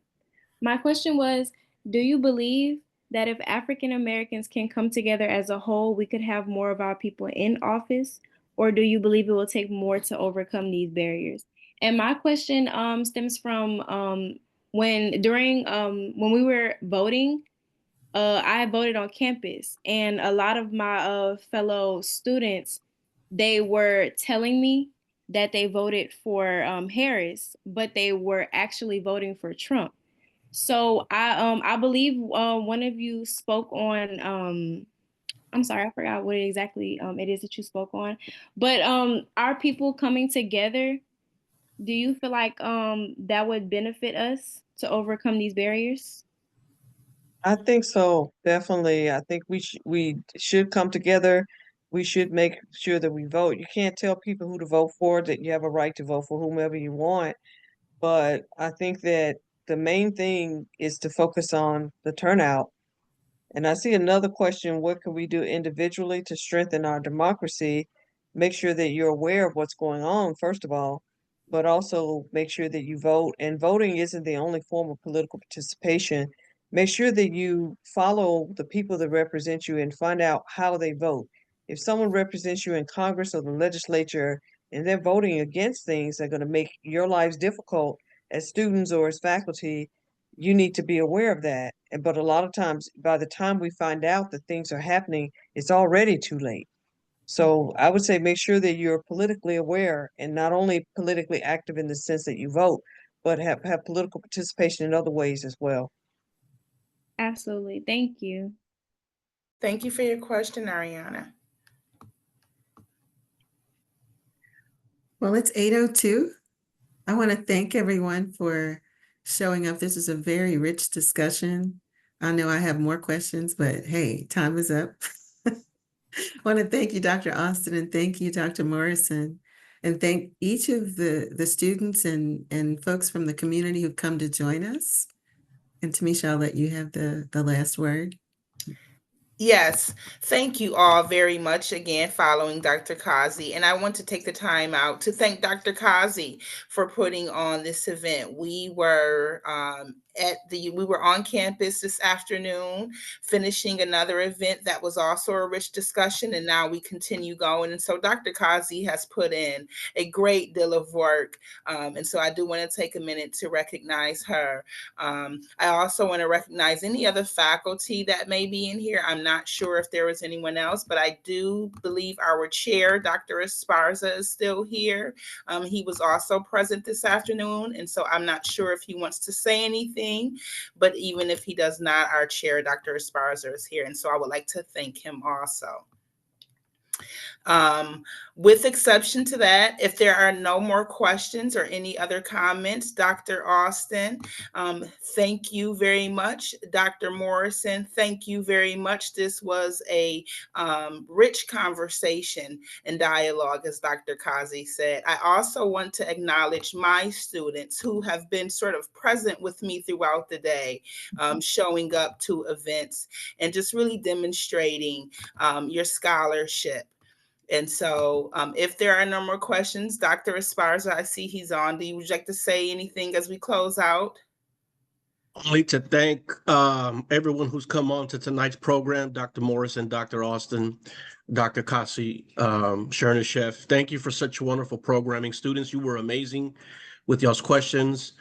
My question was, do you believe that if African Americans can come together as a whole, we could have more of our people in office? Or do you believe it will take more to overcome these barriers? And my question stems from when we were voting. I voted on campus, and a lot of my fellow students, they were telling me that they voted for Harris, but they were actually voting for Trump. So I believe one of you spoke on I'm sorry, I forgot what exactly it is that you spoke on, but are people coming together? Do you feel like that would benefit us to overcome these barriers? I think so, definitely. I think we should come together. We should make sure that we vote. You can't tell people who to vote for, that you have a right to vote for whomever you want. But I think that the main thing is to focus on the turnout. And I see another question, what can we do individually to strengthen our democracy? Make sure that you're aware of what's going on, first of all, but also make sure that you vote. And voting isn't the only form of political participation. Make sure that you follow the people that represent you and find out how they vote. If someone represents you in Congress or the legislature and they're voting against things that are going to make your lives difficult as students or as faculty, you need to be aware of that. But a lot of times, by the time we find out that things are happening, it's already too late. So I would say make sure that you're politically aware and not only politically active in the sense that you vote, but have political participation in other ways as well. Absolutely. Thank you. Thank you for your question, Ariana. Well, it's 8:02. I want to thank everyone for showing up. This is a very rich discussion. I know I have more questions, but hey, time is up. I want to thank you, Dr. Austin, and thank you, Dr. Morrison, and thank each of the students and folks from the community who've come to join us. And Tamisha, I'll let you have the last word. Yes, thank you all very much again, following Dr. Kossie. And I want to take the time out to thank Dr. Kossie for putting on this event. We were we were on campus this afternoon, finishing another event that was also a rich discussion, and now we continue going. And so Dr. Kossie has put in a great deal of work. And so I do want to take a minute to recognize her. I also want to recognize any other faculty that may be in here. I'm not sure if there was anyone else, but I do believe our chair, Dr. Esparza, is still here. He was also present this afternoon, and so I'm not sure if he wants to say anything, but even if he does not, our chair, Dr. Esparza, is here, and so I would like to thank him also. With exception to that, if there are no more questions or any other comments, Dr. Austin, thank you very much. Dr. Morrison, thank you very much. This was a rich conversation and dialogue, as Dr. Kossie said. I also want to acknowledge my students who have been sort of present with me throughout the day, showing up to events and just really demonstrating your scholarship. And so if there are no more questions, Dr. Esparza, I see he's on. Would you like to say anything as we close out? Only to thank everyone who's come on to tonight's program, Dr. Morrison, Dr. Austin, Dr. Kossie-Chernyshev. Thank you for such wonderful programming. Students, you were amazing with y'all's questions.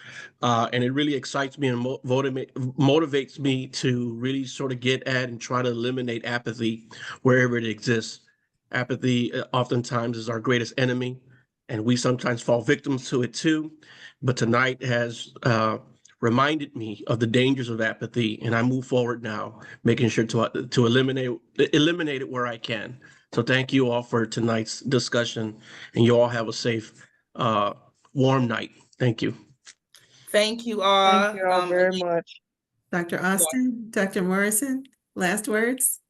And it really excites me and motivates me to really sort of get at and try to eliminate apathy wherever it exists. Apathy oftentimes is our greatest enemy, and we sometimes fall victims to it too. But tonight has reminded me of the dangers of apathy, and I move forward now, making sure to eliminate it where I can. So thank you all for tonight's discussion, and you all have a safe, warm night. Thank you. Thank you all. Thank you all very much. Dr. Austin, Dr. Morrison, last words?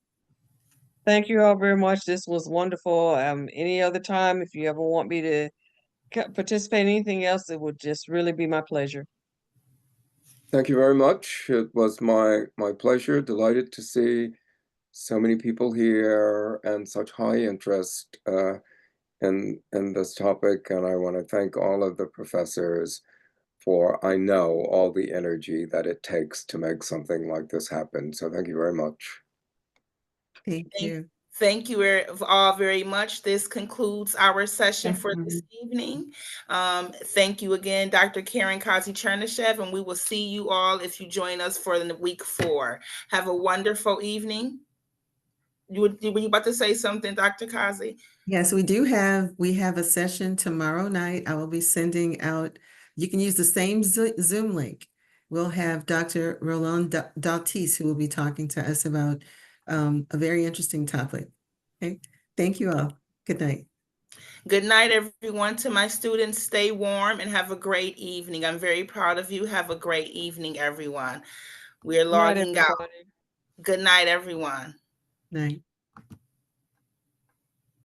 Thank you all very much. This was wonderful. Any other time, if you ever want me to participate in anything else, it would just really be my pleasure. Thank you very much. It was my pleasure. Delighted to see so many people here and such high interest in this topic. And I want to thank all of the professors for, I know, all the energy that it takes to make something like this happen. So thank you very much. Thank you. Thank you all very much. This concludes our session for this evening. Thank you again, Dr. Karen Kossie-Chernyshev, and we will see you all if you join us for the week 4. Have a wonderful evening. Were you about to say something, Dr. Kossie? Yes, we have a session tomorrow night. I will be sending out, you can use the same Zoom link. We'll have Dr. Roland Daltis, who will be talking to us about a very interesting topic. Okay, thank you all. Good night. Good night, everyone. To my students, stay warm and have a great evening. I'm very proud of you. Have a great evening, everyone. We are logging out. Good night, everyone. Night.